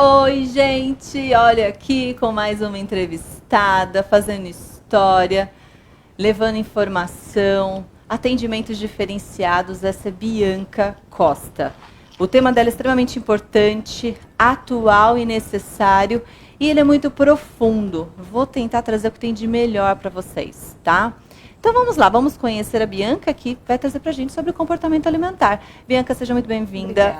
Oi, gente! Olha aqui com mais uma entrevistada, fazendo história, levando informação, atendimentos diferenciados. Essa é Bianca Costa. O tema dela é extremamente importante, atual e necessário, e ele é muito profundo. Vou tentar trazer o que tem de melhor para vocês, tá? Então vamos lá, vamos conhecer a Bianca, que vai trazer pra gente sobre o comportamento alimentar. Bianca, seja muito bem-vinda.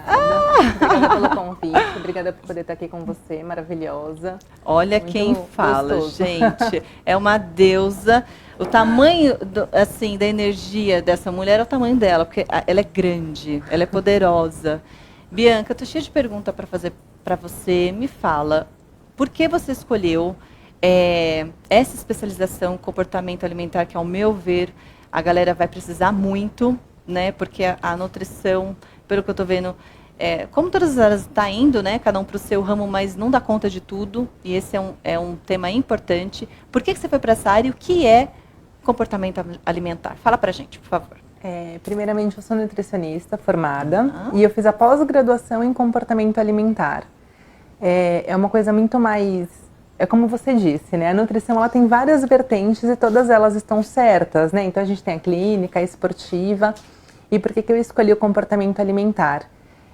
Obrigada pelo convite, obrigada por poder estar aqui com você, maravilhosa. Olha Muito quem fala, gostoso. gente. É uma deusa. O tamanho, assim, da energia dessa mulher é o tamanho dela, porque ela é grande, ela é poderosa. Bianca, tô cheia de perguntas para fazer para você. Me fala, por que você escolheu essa especialização em comportamento alimentar, que ao meu ver a galera vai precisar muito, né? Porque a nutrição, pelo que eu estou vendo, como todas as áreas está indo, né? Cada um para o seu ramo, mas não dá conta de tudo. E esse é um tema importante. Por que você foi para essa área e o que é comportamento alimentar? Fala para a gente, por favor. Primeiramente, eu sou nutricionista formada e eu fiz a pós-graduação em comportamento alimentar. É uma coisa muito mais... É como você disse, né? A nutrição ela tem várias vertentes e todas elas estão certas, né? Então a gente tem a clínica, a esportiva. E por que eu escolhi o comportamento alimentar?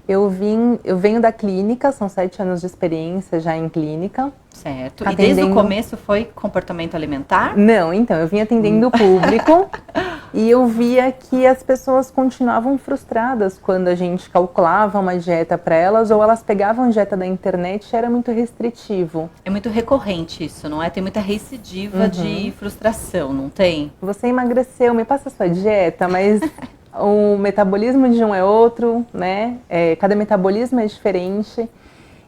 Eu venho da clínica, são 7 anos de experiência já em clínica. Certo. E desde o começo foi comportamento alimentar? Não, então, eu vim atendendo o público e eu via que as pessoas continuavam frustradas quando a gente calculava uma dieta para elas ou elas pegavam dieta da internet e era muito restritivo. É muito recorrente isso, não é? Tem muita recidiva de frustração, não tem? Você emagreceu, me passa a sua dieta, mas o metabolismo de um é outro, né? Cada metabolismo é diferente.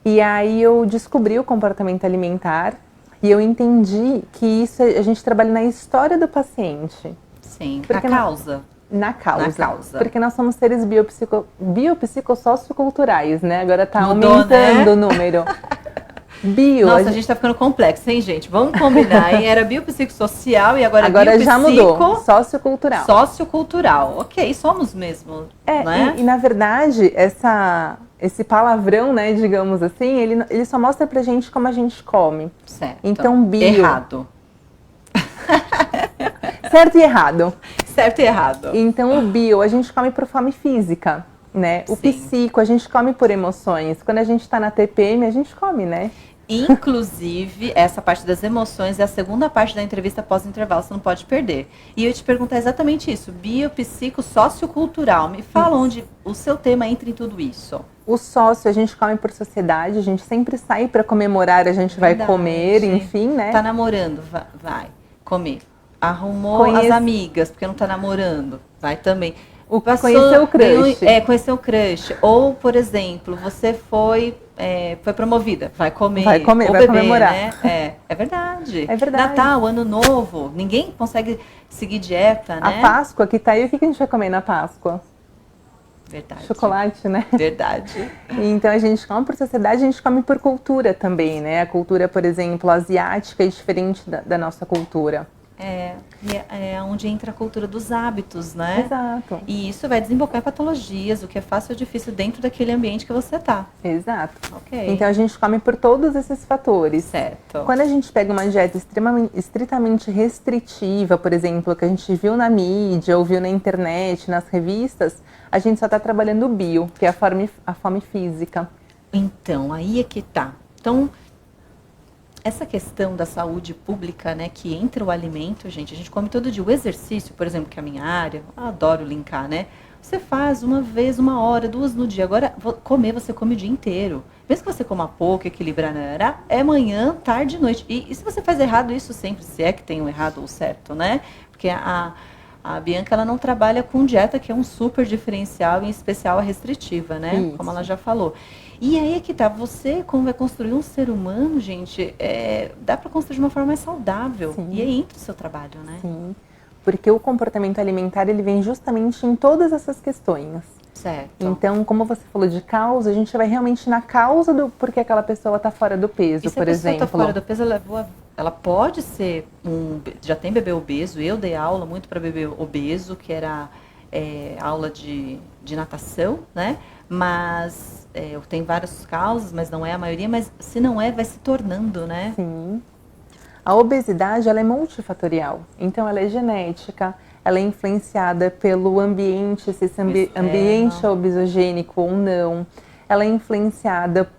E aí eu descobri o comportamento alimentar e eu entendi que isso a gente trabalha na história do paciente. Sim, na causa. Na causa. Na causa. Porque nós somos seres biopsicossocioculturais, né? Agora tá Mudou, aumentando, né? O número. Nossa, a gente tá ficando complexo, hein, gente? Vamos combinar, hein? Era biopsicossocial e agora já mudou. Sociocultural. Sociocultural. Ok, somos mesmo, né? E na verdade, esse palavrão, né, digamos assim, ele só mostra pra gente como a gente come. Certo. Então, bio... Errado. Certo e errado. Certo e errado. Então, o bio, a gente come por fome física, né? O psico, a gente come por emoções. Quando a gente tá na TPM, a gente come, né? Inclusive, essa parte das emoções é a segunda parte da entrevista pós-intervalo, você não pode perder. E eu te perguntar exatamente isso, biopsico sociocultural. Me fala onde o seu tema entra em tudo isso. O sócio, a gente come por sociedade, a gente sempre sai para comemorar, a gente vai comer, enfim, né? Tá namorando, vai comer. Arrumou as amigas, porque não tá namorando, vai também. Conheceu o crush. Conheceu o crush. Ou, por exemplo, você foi promovida, vai comer. Vai comer, vai beber, comemorar. Né? É verdade. É verdade. Natal, Ano Novo, ninguém consegue seguir dieta, né? A Páscoa que tá aí, o que a gente vai comer na Páscoa? Verdade. Chocolate, né? Verdade. Então a gente come por sociedade, a gente come por cultura também, né? A cultura, por exemplo, asiática é diferente da nossa cultura. É onde entra a cultura dos hábitos, né? Exato. E isso vai desembocar em patologias, o que é fácil ou difícil dentro daquele ambiente que você tá. Exato. Ok. Então a gente come por todos esses fatores. Certo. Quando a gente pega uma dieta estritamente restritiva, por exemplo, que a gente viu na mídia, ou viu na internet, nas revistas, a gente só está trabalhando o bio, que é a fome física. Então, aí é que tá. Então, essa questão da saúde pública, né, que entra o alimento, gente, a gente come todo dia. O exercício, por exemplo, que é a minha área, eu adoro linkar, né? Você faz uma vez, 1 hora, 2 no dia. Agora, comer, você come o dia inteiro. Mesmo que você coma pouco, equilibrar, é manhã, tarde e noite. E se você faz errado, isso sempre, se é que tem o errado ou o certo, né? Porque a Bianca, ela não trabalha com dieta, que é um super diferencial, em especial a restritiva, né? Isso. Como ela já falou. E aí é que tá, você, como vai construir um ser humano, gente, dá para construir de uma forma mais saudável. Sim. E aí entra o seu trabalho, né? Sim, porque o comportamento alimentar, ele vem justamente em todas essas questões. Certo. Então, como você falou de causa, a gente vai realmente na causa do porquê aquela pessoa está fora do peso, por exemplo. Se a pessoa está fora do peso, ela pode ser já tem bebê obeso. Eu dei aula muito para bebê obeso, que era aula de natação, né? Mas tem várias causas, mas não é a maioria, mas se não é, vai se tornando, né? Sim. A obesidade, ela é multifatorial. Então, ela é genética, ela é influenciada pelo ambiente, se esse ambiente é obesogênico ou não. Ela é influenciada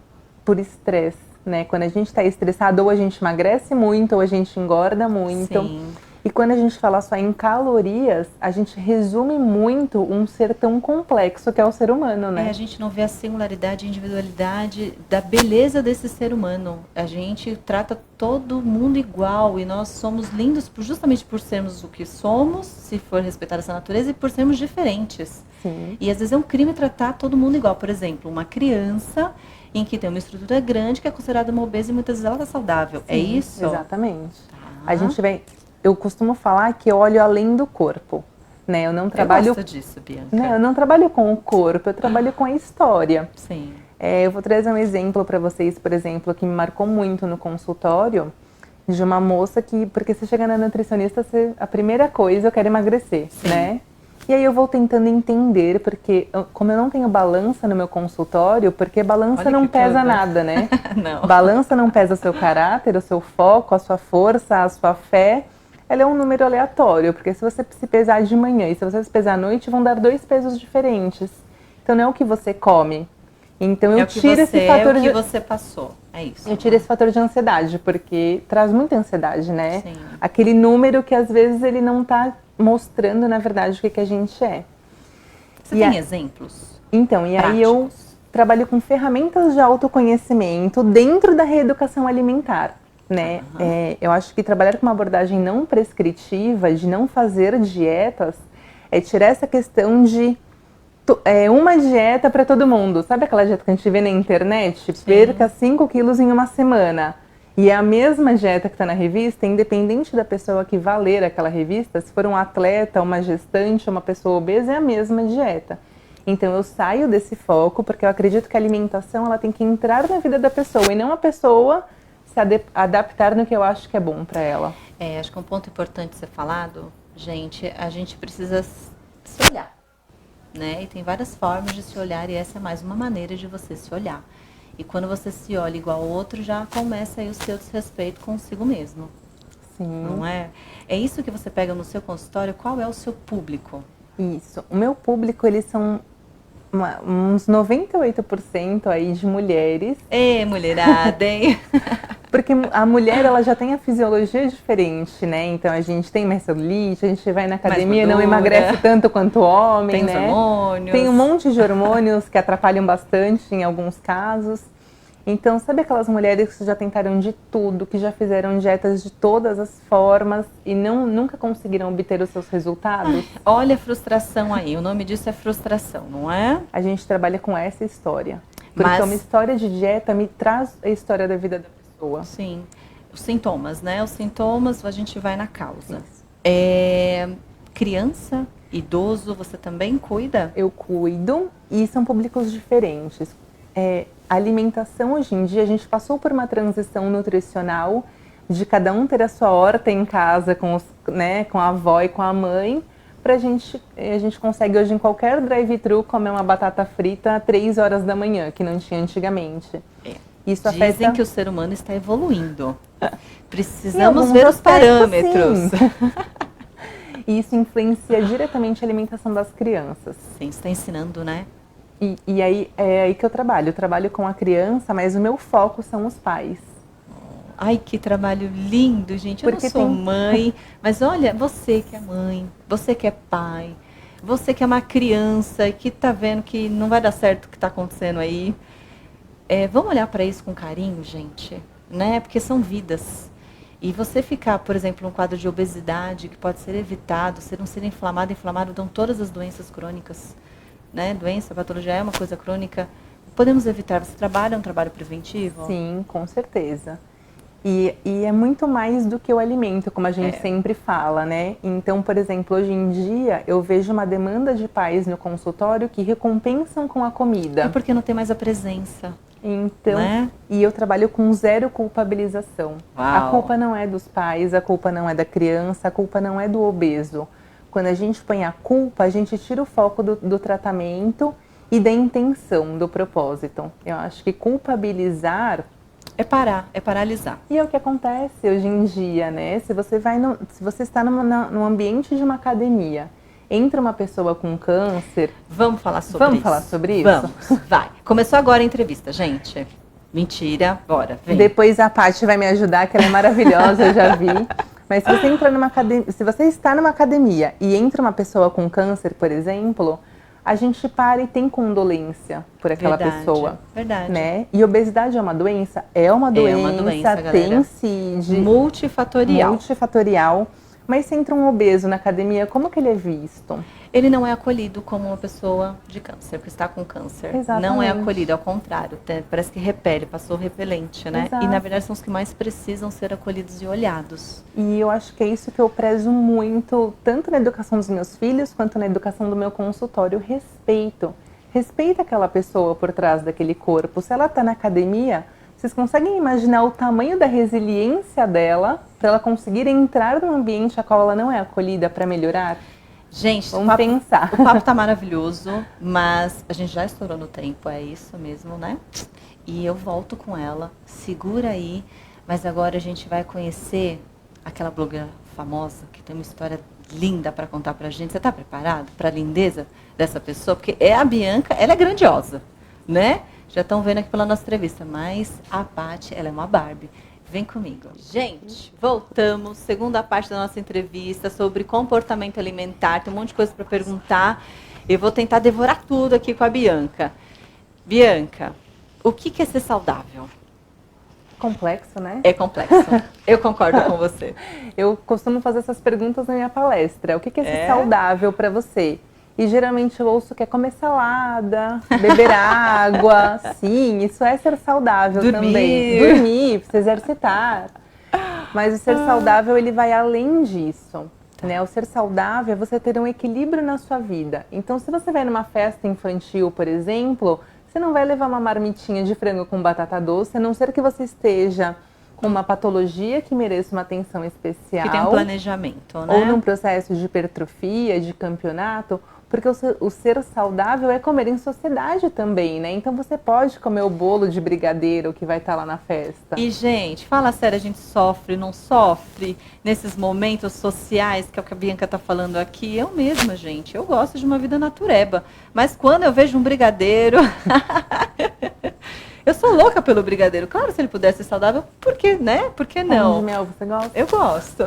por estresse, né? Quando a gente está estressado, ou a gente emagrece muito, ou a gente engorda muito. Sim. E quando a gente fala só em calorias, a gente resume muito um ser tão complexo que é o ser humano, né? A gente não vê a singularidade e individualidade da beleza desse ser humano. A gente trata todo mundo igual e nós somos lindos justamente por sermos o que somos, se for respeitar essa natureza, e por sermos diferentes. Sim. E às vezes é um crime tratar todo mundo igual. Por exemplo, uma criança em que tem uma estrutura grande, que é considerada uma obesa e muitas vezes ela está saudável. Sim, é isso? Exatamente. Tá. A gente vem... Eu costumo falar que eu olho além do corpo, né? Eu não trabalho... Eu gosto disso, Bianca. Né? Eu não trabalho com o corpo, eu trabalho com a história. Sim. Eu vou trazer um exemplo para vocês, por exemplo, que me marcou muito no consultório, de uma moça que... Porque você chega na nutricionista, a primeira coisa, eu quero emagrecer, Sim. né? E aí eu vou tentando entender, porque como eu não tenho balança no meu consultório, porque balança não pesa nada, né? Não. Balança não pesa o seu caráter, o seu foco, a sua força, a sua fé. Ela é um número aleatório, porque se você se pesar de manhã e se você se pesar à noite, vão dar 2 pesos diferentes. Então não é o que você come. Então eu tiro esse fator de... É o que você passou, é isso. Eu tiro esse fator de ansiedade, porque traz muita ansiedade, né? Sim. Aquele número que às vezes ele não está mostrando, na verdade, o que a gente é. Você tem exemplos? Então, e práticos? Aí eu trabalho com ferramentas de autoconhecimento dentro da reeducação alimentar. Né? Eu acho que trabalhar com uma abordagem não prescritiva, de não fazer dietas, é tirar essa questão de uma dieta para todo mundo. Sabe aquela dieta que a gente vê na internet? Sim. Perca 5 quilos em uma semana. E é a mesma dieta que está na revista, independente da pessoa que vá ler aquela revista, se for um atleta, uma gestante, uma pessoa obesa, é a mesma dieta. Então eu saio desse foco, porque eu acredito que a alimentação ela tem que entrar na vida da pessoa, e não a pessoa se adaptar no que eu acho que é bom para ela. Acho que um ponto importante ser falado, gente, a gente precisa se olhar, né? E tem várias formas de se olhar, e essa é mais uma maneira de você se olhar. E quando você se olha igual ao outro, já começa aí o seu desrespeito consigo mesmo. Sim. Não é? É isso que você pega no seu consultório? Qual é o seu público? Isso. O meu público, eles são uns 98% aí de mulheres. Mulherada, hein? Porque a mulher, ela já tem a fisiologia diferente, né? Então a gente tem mais celulite, a gente vai na academia e não emagrece tanto quanto o homem, tem né? Hormônios. Tem um monte de hormônios que atrapalham bastante em alguns casos. Então, sabe aquelas mulheres que já tentaram de tudo, que já fizeram dietas de todas as formas e nunca conseguiram obter os seus resultados? Olha a frustração aí, o nome disso é frustração, não é? A gente trabalha com essa história. Porque uma história de dieta me traz a história da vida da pessoa. Sim, os sintomas, né? Os sintomas, a gente vai na causa. Criança, idoso, você também cuida? Eu cuido, e são públicos diferentes. A alimentação hoje em dia, a gente passou por uma transição nutricional de cada um ter a sua horta em casa com a avó e com a mãe. A gente consegue hoje em qualquer drive-thru comer uma batata frita às 3 horas da manhã, que não tinha antigamente. Isso Dizem que o ser humano está evoluindo. Precisamos ver os parâmetros. E isso influencia diretamente a alimentação das crianças. Sim, você está ensinando, né? E aí é aí que eu trabalho. Eu trabalho com a criança, mas o meu foco são os pais. Ai, que trabalho lindo, gente. Eu não sou mãe, mas olha, você que é mãe, você que é pai, você que é uma criança e que tá vendo que não vai dar certo o que está acontecendo aí. Vamos olhar para isso com carinho, gente, né? Porque são vidas. E você ficar, por exemplo, num quadro de obesidade que pode ser evitado, não ser inflamado dão todas as doenças crônicas. Né? Doença, patologia é uma coisa crônica. Podemos evitar. Você trabalha um trabalho preventivo? Sim, com certeza. E é muito mais do que o alimento, como a gente sempre fala, né? Então, por exemplo, hoje em dia, eu vejo uma demanda de pais no consultório que recompensam com a comida. É porque não tem mais a presença. Então, né? E eu trabalho com 0 culpabilização. Uau. A culpa não é dos pais, a culpa não é da criança, a culpa não é do obeso. Quando a gente põe a culpa, a gente tira o foco do tratamento e da intenção, do propósito. Eu acho que culpabilizar É paralisar. e é o que acontece hoje em dia, né? Se você está no ambiente de uma academia, entra uma pessoa com câncer. Vamos falar sobre isso? Vamos falar sobre isso? Vamos, vai. Começou agora a entrevista, gente. Mentira, bora, vem. Depois a Paty vai me ajudar, que ela é maravilhosa, eu já vi. Mas se você entra numa academia, se você está numa academia e entra uma pessoa com câncer, por exemplo, a gente para e tem condolência por aquela pessoa. Verdade. Né? E obesidade é uma doença? É uma doença, tem CID. Multifatorial. Mas se entra um obeso na academia, como que ele é visto? Ele não é acolhido como uma pessoa de câncer, que está com câncer. Exatamente. Não é acolhido, ao contrário. Parece que repele, passou repelente, né? Exato. E na verdade são os que mais precisam ser acolhidos e olhados. E eu acho que é isso que eu prezo muito, tanto na educação dos meus filhos, quanto na educação do meu consultório, respeito. Respeita aquela pessoa por trás daquele corpo. Se ela está na academia, vocês conseguem imaginar o tamanho da resiliência dela para ela conseguir entrar num ambiente a qual ela não é acolhida para melhorar? Gente, vamos pensar. O papo tá maravilhoso, mas a gente já estourou no tempo, é isso mesmo, né? E eu volto com ela, segura aí, mas agora a gente vai conhecer aquela blogueira famosa que tem uma história linda para contar pra gente. Você tá preparado para a lindeza dessa pessoa? Porque é a Bianca, ela é grandiosa, né? Já estão vendo aqui pela nossa entrevista, mas a Paty, ela é uma Barbie. Vem comigo. Gente, voltamos. Segunda parte da nossa entrevista sobre comportamento alimentar. Tem um monte de coisa para perguntar. Eu vou tentar devorar tudo aqui com a Bianca. Bianca, o que é ser saudável? Complexo, né? É complexo. Eu concordo com você. Eu costumo fazer essas perguntas na minha palestra. O que é ser saudável para você? E geralmente eu ouço que é comer salada, beber água. Sim, isso é ser saudável também. Dormir, se exercitar. Mas o ser saudável, ele vai além disso. Né? O ser saudável é você ter um equilíbrio na sua vida. Então, se você vai numa festa infantil, por exemplo, você não vai levar uma marmitinha de frango com batata doce, a não ser que você esteja com uma patologia que mereça uma atenção especial. Que tem um planejamento, né? Ou num processo de hipertrofia, de campeonato. Porque o ser saudável é comer em sociedade também, né? Então você pode comer o bolo de brigadeiro que vai estar lá na festa. E, gente, fala sério, a gente sofre, não sofre nesses momentos sociais, que é o que a Bianca tá falando aqui. Eu mesma, gente, eu gosto de uma vida natureba. Mas quando eu vejo um brigadeiro... Eu sou louca pelo brigadeiro. Claro, se ele pudesse ser saudável, por que, né? Por que não? Pão de mel, você gosta? Eu gosto.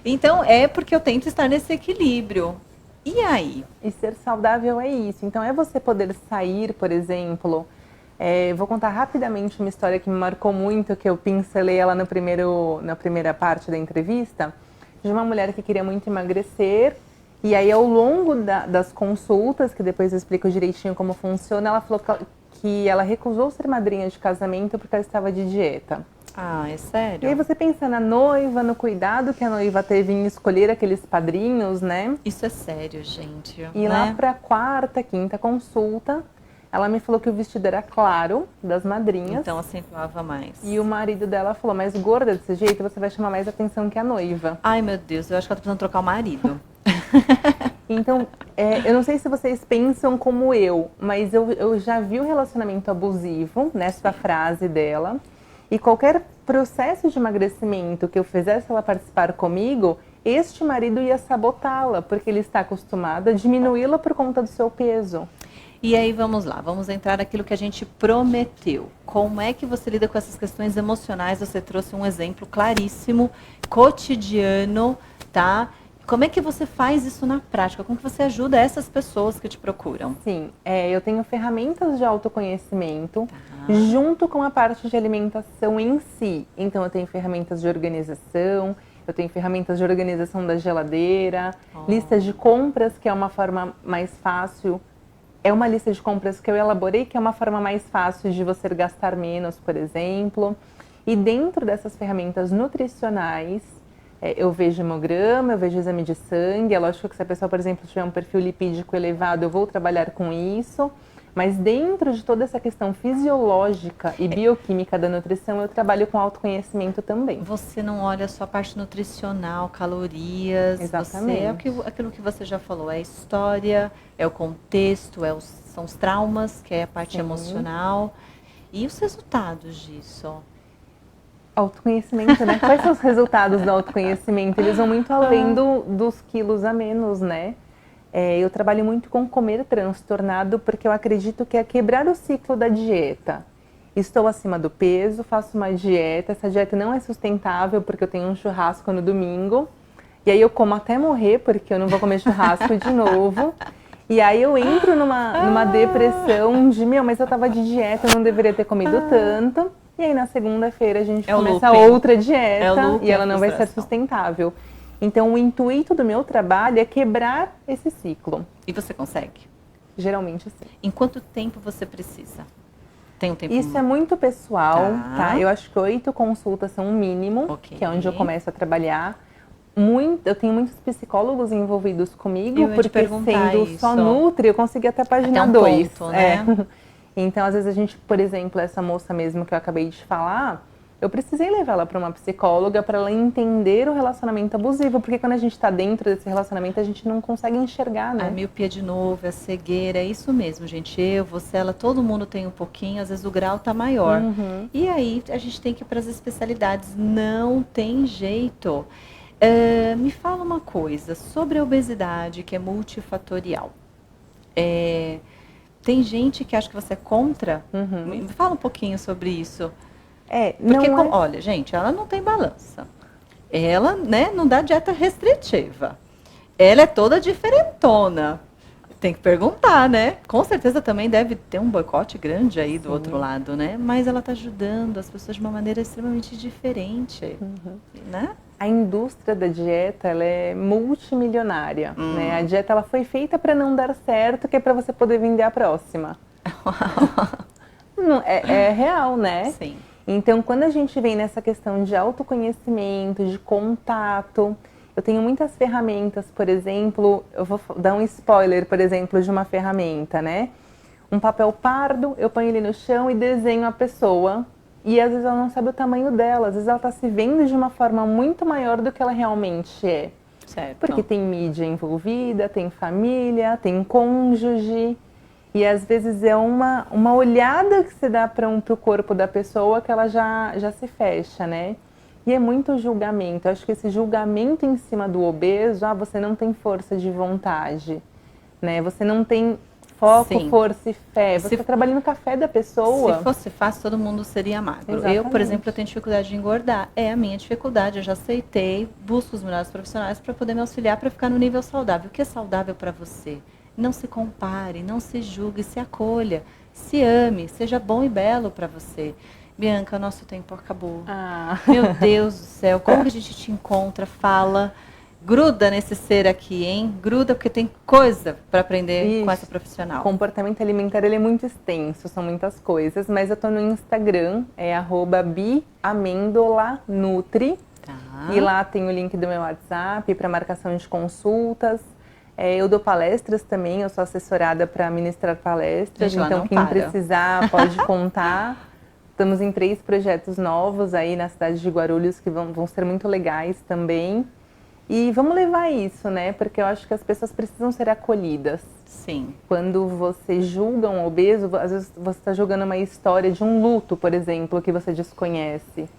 Então, é porque eu tento estar nesse equilíbrio. E aí? E ser saudável é isso. Então, é você poder sair, por exemplo... vou contar rapidamente uma história que me marcou muito, que eu pincelei ela na primeira parte da entrevista, de uma mulher que queria muito emagrecer. E aí, ao longo das consultas, que depois eu explico direitinho como funciona, ela falou que ela recusou ser madrinha de casamento porque ela estava de dieta. Ah, é sério? E aí você pensa na noiva, no cuidado que a noiva teve em escolher aqueles padrinhos, né? Isso é sério, gente. E lá pra quarta, quinta consulta, ela me falou que o vestido era claro, das madrinhas. Então acentuava mais. E o marido dela falou, mas gorda desse jeito, você vai chamar mais atenção que a noiva. Ai, meu Deus, eu acho que ela tá precisando trocar o marido. Então, eu não sei se vocês pensam como eu, mas eu já vi o relacionamento abusivo nessa frase dela. E qualquer processo de emagrecimento que eu fizesse ela participar comigo, este marido ia sabotá-la, porque ele está acostumado a diminuí-la por conta do seu peso. E aí vamos lá, vamos entrar naquilo que a gente prometeu. Como é que você lida com essas questões emocionais? Você trouxe um exemplo claríssimo, cotidiano, tá? Como é que você faz isso na prática? Como que você ajuda essas pessoas que te procuram? Sim, eu tenho ferramentas de autoconhecimento junto com a parte de alimentação em si. Então eu tenho ferramentas de organização, eu tenho ferramentas de organização da geladeira, listas de compras, que é uma forma mais fácil. É uma lista de compras que eu elaborei, que é uma forma mais fácil de você gastar menos, por exemplo. E dentro dessas ferramentas nutricionais, eu vejo hemograma, eu vejo exame de sangue. É lógico que se a pessoa, por exemplo, tiver um perfil lipídico elevado, eu vou trabalhar com isso. Mas dentro de toda essa questão fisiológica e bioquímica da nutrição, eu trabalho com autoconhecimento também. Você não olha só a parte nutricional, calorias. Exatamente. Você é aquilo que você já falou, é a história, é o contexto, são os traumas, que é a parte emocional. E os resultados disso? Autoconhecimento, né? Quais são os resultados do autoconhecimento? Eles vão muito além dos quilos a menos, né? Eu trabalho muito com comer transtornado porque eu acredito que é quebrar o ciclo da dieta. Estou acima do peso, faço uma dieta, essa dieta não é sustentável porque eu tenho um churrasco no domingo. E aí eu como até morrer porque eu não vou comer churrasco de novo. E aí eu entro numa depressão de, mas eu tava de dieta, eu não deveria ter comido tanto. E aí na segunda-feira a gente começa outra dieta e ela não vai ser sustentável. Então, o intuito do meu trabalho é quebrar esse ciclo. E você consegue? Geralmente, sim. Em quanto tempo você precisa? Tem um tempo? Isso é muito pessoal, tá? Eu acho que 8 consultas são o mínimo, que é onde eu começo a trabalhar. Eu tenho muitos psicólogos envolvidos comigo, porque sendo só Nutri, eu consegui até a página 2. Ponto, né? Então, às vezes a gente, por exemplo, essa moça mesmo que eu acabei de falar, eu precisei levar ela para uma psicóloga para ela entender o relacionamento abusivo, porque quando a gente está dentro desse relacionamento, a gente não consegue enxergar, né? A miopia de novo, a cegueira, é isso mesmo, gente. Você, ela, todo mundo tem um pouquinho, às vezes o grau tá maior. E aí a gente tem que ir para as especialidades, não tem jeito. Me fala uma coisa sobre a obesidade, que é multifatorial. Tem gente que acha que você é contra? Me fala um pouquinho sobre isso. Porque, olha, gente, ela não tem balança. Ela, né, não dá dieta restritiva. Ela é toda diferentona. Tem que perguntar, né? Com certeza também deve ter um boicote grande aí do outro lado, né? Mas ela está ajudando as pessoas de uma maneira extremamente diferente, né? A indústria da dieta, ela é multimilionária, né? A dieta, ela foi feita para não dar certo, que é para você poder vender a próxima. Não, é real, né? Sim. Então, quando a gente vem nessa questão de autoconhecimento, de contato, eu tenho muitas ferramentas, por exemplo, eu vou dar um spoiler, por exemplo, de uma ferramenta, né? Um papel pardo, eu ponho ele no chão e desenho a pessoa. E às vezes ela não sabe o tamanho dela, às vezes ela está se vendo de uma forma muito maior do que ela realmente é. Certo. Porque tem mídia envolvida, tem família, tem cônjuge. E às vezes é uma olhada que você dá para o corpo da pessoa que ela já se fecha, né? E é muito julgamento. Eu acho que esse julgamento em cima do obeso, você não tem força de vontade, né? Você não tem foco, força e fé. Você está trabalhando no café da pessoa. Se fosse fácil, todo mundo seria magro. Exatamente. Eu, por exemplo, eu tenho dificuldade de engordar. É a minha dificuldade, eu já aceitei, busco os melhores profissionais para poder me auxiliar para ficar no nível saudável. O que é saudável para você? Não se compare, não se julgue, se acolha, se ame, seja bom e belo para você. Bianca, nosso tempo acabou. Meu Deus do céu, como que a gente te encontra? Fala, gruda nesse ser aqui, hein? Gruda, porque tem coisa para aprender com essa profissional. O comportamento alimentar, ele é muito extenso, são muitas coisas, mas eu tô no Instagram, é @biamendolanutri. E lá tem o link do meu WhatsApp para marcação de consultas. Eu dou palestras também, eu sou assessorada para ministrar palestras, então quem precisar pode contar. Estamos em 3 projetos novos aí na cidade de Guarulhos que vão ser muito legais também. E vamos levar isso, né? Porque eu acho que as pessoas precisam ser acolhidas. Sim. Quando você julga um obeso, às vezes você está julgando uma história de um luto, por exemplo, que você desconhece.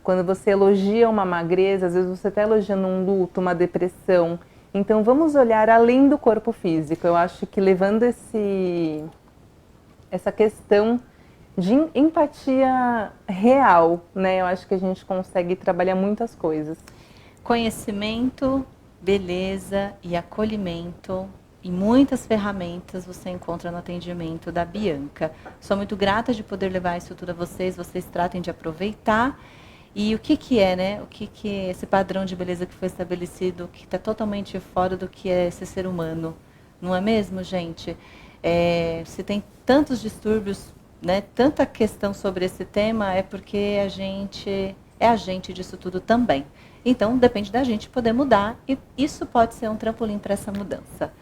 Quando você elogia uma magreza, às vezes você está elogiando um luto, uma depressão. Então, vamos olhar além do corpo físico. Eu acho que levando essa questão de empatia real, né? Eu acho que a gente consegue trabalhar muitas coisas. Conhecimento, beleza e acolhimento e muitas ferramentas você encontra no atendimento da Bianca. Sou muito grata de poder levar isso tudo a vocês tratem de aproveitar. E o que é, né? O que é esse padrão de beleza que foi estabelecido, que está totalmente fora do que é esse ser humano, não é mesmo, gente? Se tem tantos distúrbios, né? Tanta questão sobre esse tema, é porque a gente é agente disso tudo também. Então, depende da gente poder mudar e isso pode ser um trampolim para essa mudança.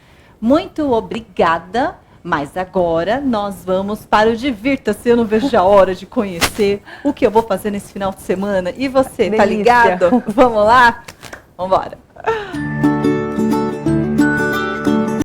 Muito obrigada. Mas agora nós vamos para o Divirta-se. Eu não vejo a hora de conhecer o que eu vou fazer nesse final de semana. E você, tá Delícia. ligado? Vamos lá? Vamos embora.